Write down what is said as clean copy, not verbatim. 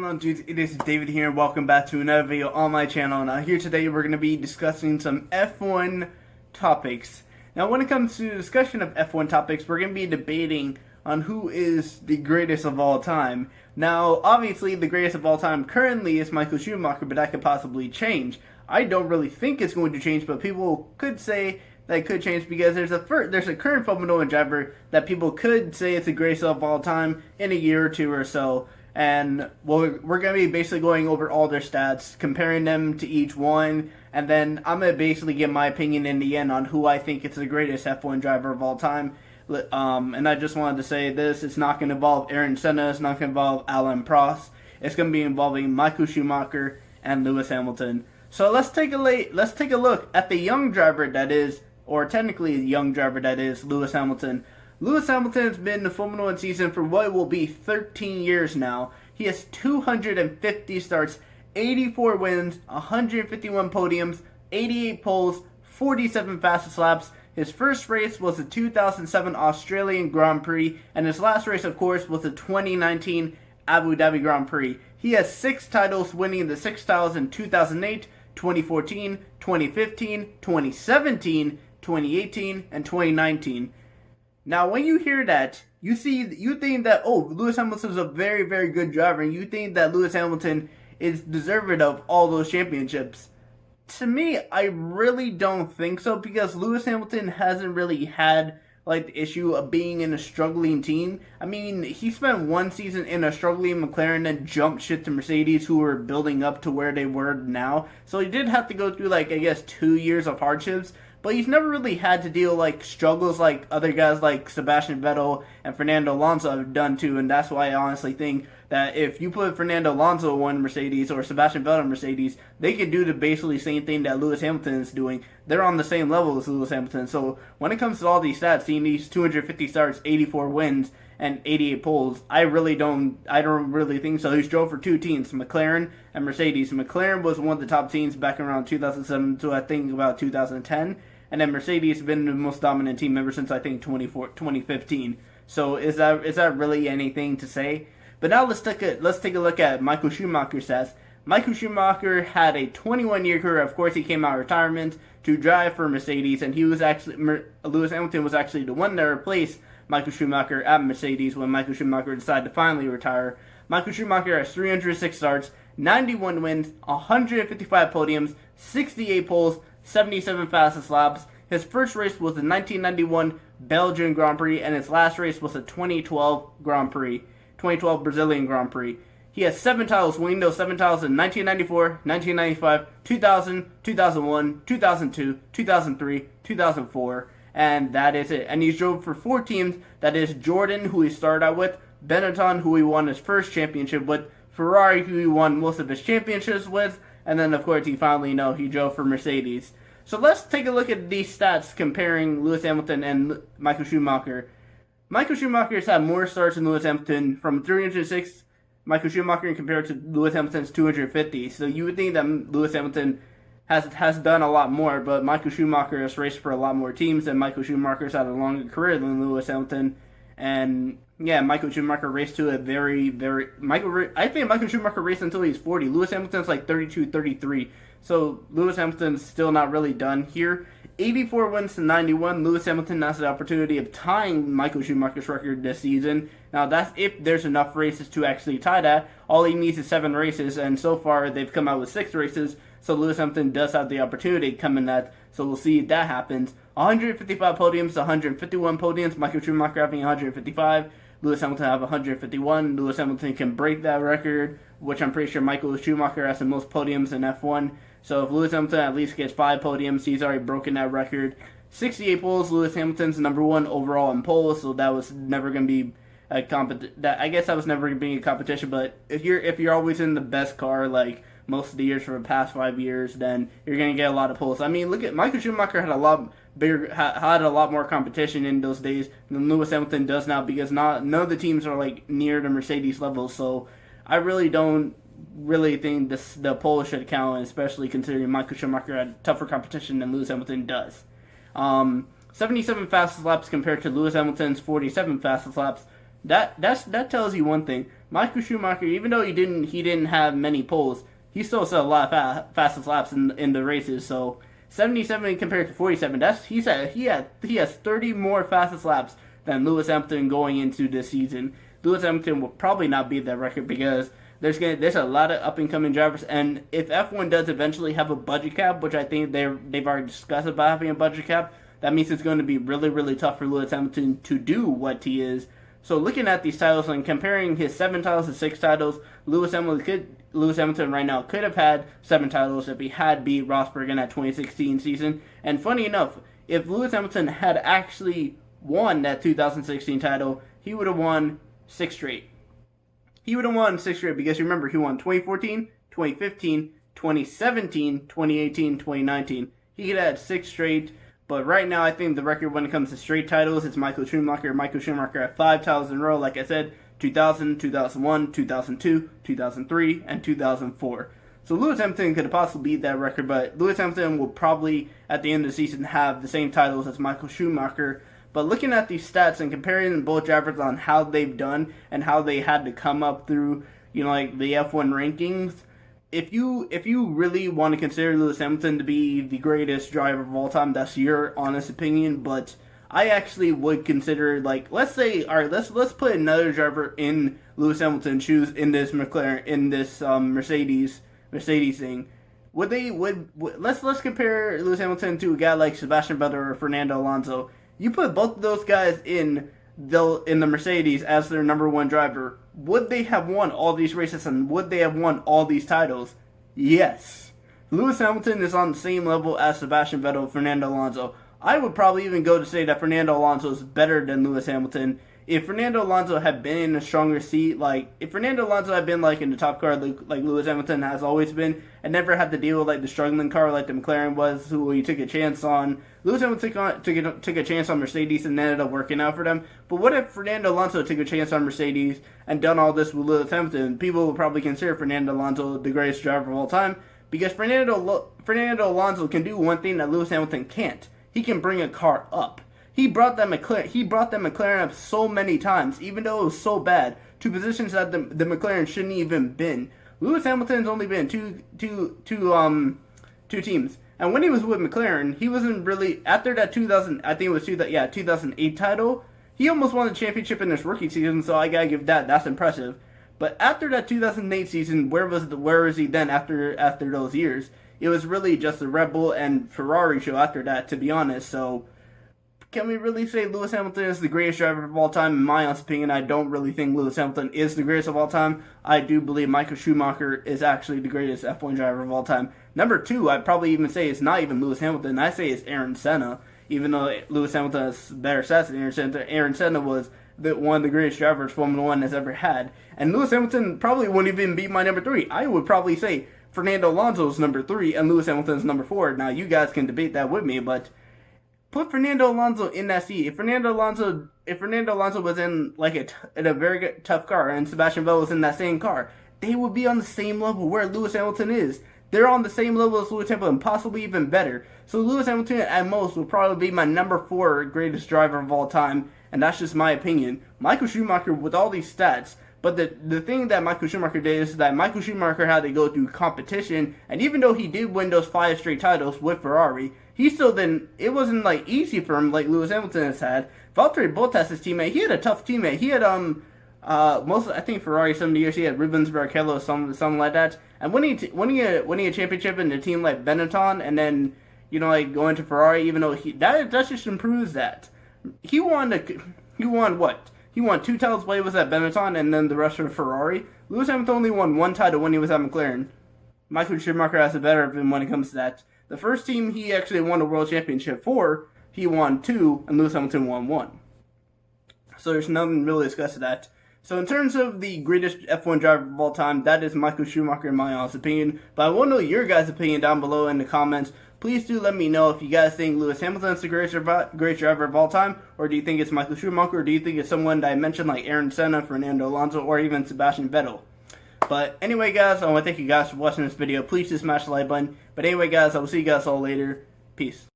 going on, dudes? It is David here, and welcome back to another video on my channel. Now, here today we're going to be discussing some F1 topics. Now, when it comes to discussion of F1 topics, we're going to be debating on who is the greatest of all time. Now, obviously, the greatest of all time currently is Michael Schumacher, but that could possibly change. I don't really think it's going to change, but people could say that it could change because there's a current Formula 1 driver that people could say it's the greatest of all time in a year or two or so. And we're going to be basically going over all their stats, comparing them to each one, and then I'm going to basically give my opinion in the end on who I think is the greatest F1 driver of all time. And I just wanted to say this, it's not going to involve Ayrton Senna, it's not going to involve Alain Prost, it's going to be involving Michael Schumacher and Lewis Hamilton. So let's take a look at the young driver that is, or technically the young driver that is, Lewis Hamilton. Lewis Hamilton has been in the Formula 1 season for what will be 13 years now. He has 250 starts, 84 wins, 151 podiums, 88 poles, 47 fastest laps. His first race was the 2007 Australian Grand Prix, and his last race, of course, was the 2019 Abu Dhabi Grand Prix. He has 6 titles, winning the 6 titles in 2008, 2014, 2015, 2017, 2018, and 2019. Now, when you hear that, you think that, oh, Lewis Hamilton is a very, very good driver, and you think that Lewis Hamilton is deserving of all those championships. To me, I really don't think so, because Lewis Hamilton hasn't really had like the issue of being in a struggling team. I mean, he spent one season in a struggling McLaren and jumped shit to Mercedes, who were building up to where they were now. So he did have to go through, like, I guess 2 years of hardships. But he's never really had to deal like struggles like other guys like Sebastian Vettel and Fernando Alonso have done too, and that's why I honestly think that if you put Fernando Alonso in Mercedes or Sebastian Vettel in Mercedes, they could do the basically same thing that Lewis Hamilton is doing. They're on the same level as Lewis Hamilton. So when it comes to all these stats, seeing these 250 starts, 84 wins, and 88 poles, I don't really think so. He's drove for 2 teams, McLaren and Mercedes. McLaren was one of the top teams back around 2007 to I think about 2010. And then Mercedes has been the most dominant team ever since I think 2015. So is that really anything to say? But now let's take a look at Michael Schumacher's stats. Michael Schumacher had a 21-year career. Of course, he came out of retirement to drive for Mercedes, and Lewis Hamilton was actually the one that replaced Michael Schumacher at Mercedes when Michael Schumacher decided to finally retire. Michael Schumacher has 306 starts, 91 wins, 155 podiums, 68 poles, 77 fastest laps. His first race was the 1991 Belgian Grand Prix, and his last race was the 2012 Brazilian Grand Prix. He has 7 titles, winning those 7 titles in 1994, 1995, 2000, 2001, 2002, 2003, 2004, and that is it. And he's drove for 4 teams. That is Jordan, who he started out with, Benetton, who he won his first championship with, Ferrari, who he won most of his championships with, and then, of course, he drove for Mercedes. So let's take a look at these stats comparing Lewis Hamilton and Michael Schumacher. Michael Schumacher has had more starts than Lewis Hamilton, from 306 Michael Schumacher compared to Lewis Hamilton's 250. So you would think that Lewis Hamilton has done a lot more, but Michael Schumacher has raced for a lot more teams, and Michael Schumacher's had a longer career than Lewis Hamilton. And yeah, Michael Schumacher raced to a I think Michael Schumacher raced until he's 40. Lewis Hamilton's like 32, 33. So Lewis Hamilton's still not really done here. 84 wins to 91. Lewis Hamilton has the opportunity of tying Michael Schumacher's record this season. Now, that's if there's enough races to actually tie that. All he needs is 7 races, and so far they've come out with 6 races. So Lewis Hamilton does have the opportunity to come in that. So we'll see if that happens. 155 podiums to 151 podiums. Michael Schumacher having 155. Lewis Hamilton have 151. Lewis Hamilton can break that record, which I'm pretty sure Michael Schumacher has the most podiums in F1. So if Lewis Hamilton at least gets 5 podiums, he's already broken that record. 68 poles. Lewis Hamilton's number 1 overall in poles, so that was never going to be a I guess that was never going to be a competition. But if you're always in the best car, like most of the years for the past 5 years, then you're going to get a lot of poles. I mean, look at Michael Schumacher had a lot more competition in those days than Lewis Hamilton does now, because none of the teams are like near the Mercedes level. So I really don't think the pole should count, especially considering Michael Schumacher had tougher competition than Lewis Hamilton does. 77 fastest laps compared to Lewis Hamilton's 47 fastest laps. That tells you one thing. Michael Schumacher, even though he didn't have many poles, he still set a lot of fastest laps in the races. So 77 compared to 47, he has 30 more fastest laps than Lewis Hamilton going into this season. Lewis Hamilton will probably not beat that record because there's a lot of up and coming drivers, and if F1 does eventually have a budget cap, which I think they've already discussed about having a budget cap, that means it's going to be really, really tough for Lewis Hamilton to do what he is. So looking at these titles and comparing his 7 titles to 6 titles, Lewis Hamilton right now could have had 7 titles if he had beat Rosberg in that 2016 season. And funny enough, if Lewis Hamilton had actually won that 2016 title, he would have won 6 straight. He would have won 6 straight because remember, he won 2014, 2015, 2017, 2018, 2019. He could have had 6 straight. But right now, I think the record when it comes to straight titles is Michael Schumacher. Michael Schumacher had 5 titles in a row, like I said, 2000, 2001, 2002, 2003, and 2004. So Lewis Hamilton could have possibly beat that record, but Lewis Hamilton will probably, at the end of the season, have the same titles as Michael Schumacher. But looking at these stats and comparing both drivers on how they've done and how they had to come up through, like the F1 rankings, if you really want to consider Lewis Hamilton to be the greatest driver of all time, that's your honest opinion. But I actually would consider, let's say, all right, let's put another driver in Lewis Hamilton's shoes in this McLaren, in this Mercedes thing. Let's compare Lewis Hamilton to a guy like Sebastian Vettel or Fernando Alonso. You put both of those guys in the Mercedes as their number 1 driver, would they have won all these races and would they have won all these titles? Yes. Lewis Hamilton is on the same level as Sebastian Vettel and Fernando Alonso. I would probably even go to say that Fernando Alonso is better than Lewis Hamilton. If Fernando Alonso had been in a stronger seat, if Fernando Alonso had been in the top car like Lewis Hamilton has always been, and never had to deal with the struggling car like the McLaren was, who he took a chance on. Lewis Hamilton took a chance on Mercedes and ended up working out for them. But what if Fernando Alonso took a chance on Mercedes and done all this with Lewis Hamilton? People would probably consider Fernando Alonso the greatest driver of all time because Fernando Alonso can do one thing that Lewis Hamilton can't. He can bring a car up. He brought that McLaren up so many times, even though it was so bad, to positions that the McLaren shouldn't even been. Lewis Hamilton's only been two teams, and when he was with McLaren, he wasn't really after that 2008 title. He almost won the championship in his rookie season, so I gotta give that's impressive. But after that 2008 season, where was he then after those years? It was really just the Red Bull and Ferrari show after that, to be honest. So can we really say Lewis Hamilton is the greatest driver of all time? In my honest opinion, I don't really think Lewis Hamilton is the greatest of all time. I do believe Michael Schumacher is actually the greatest F1 driver of all time. Number 2, I'd probably even say it's not even Lewis Hamilton. I say it's Ayrton Senna, even though Lewis Hamilton has better stats than Ayrton Senna. Ayrton Senna was one of the greatest drivers Formula 1 has ever had. And Lewis Hamilton probably wouldn't even be my number 3. I would probably say Fernando Alonso's number 3 and Lewis Hamilton's number 4. Now, you guys can debate that with me, but put Fernando Alonso in that seat. If Fernando Alonso was in in a very tough car and Sebastian Vettel was in that same car, they would be on the same level where Lewis Hamilton is. They're on the same level as Lewis Hamilton, possibly even better. So Lewis Hamilton at most will probably be my number 4 greatest driver of all time, and that's just my opinion. Michael Schumacher with all these stats. But the thing that Michael Schumacher did is that Michael Schumacher had to go through competition, and even though he did win those 5 straight titles with Ferrari, he still didn't. It wasn't easy for him like Lewis Hamilton has had. Valtteri Bottas, his teammate, he had a tough teammate. He had I think Ferrari 70 years he had Rubens Barrichello, something like that. And winning a championship in a team like Benetton, and then going to Ferrari, even though that just improves that. He won what? He won 2 titles while he was at Benetton, and then the rest were Ferrari. Lewis Hamilton only won 1 title when he was at McLaren. Michael Schumacher has it better of him when it comes to that. The first team he actually won a world championship for, he won 2, and Lewis Hamilton won 1. So there's nothing really discussed to that. So in terms of the greatest F1 driver of all time, that is Michael Schumacher in my honest opinion. But I want to know your guys' opinion down below in the comments. Please do let me know if you guys think Lewis Hamilton's the greatest driver of all time, or do you think it's Michael Schumacher, or do you think it's someone that I mentioned like Ayrton Senna, Fernando Alonso, or even Sebastian Vettel. But anyway guys, I want to thank you guys for watching this video. Please just smash the like button. But anyway guys, I will see you guys all later. Peace.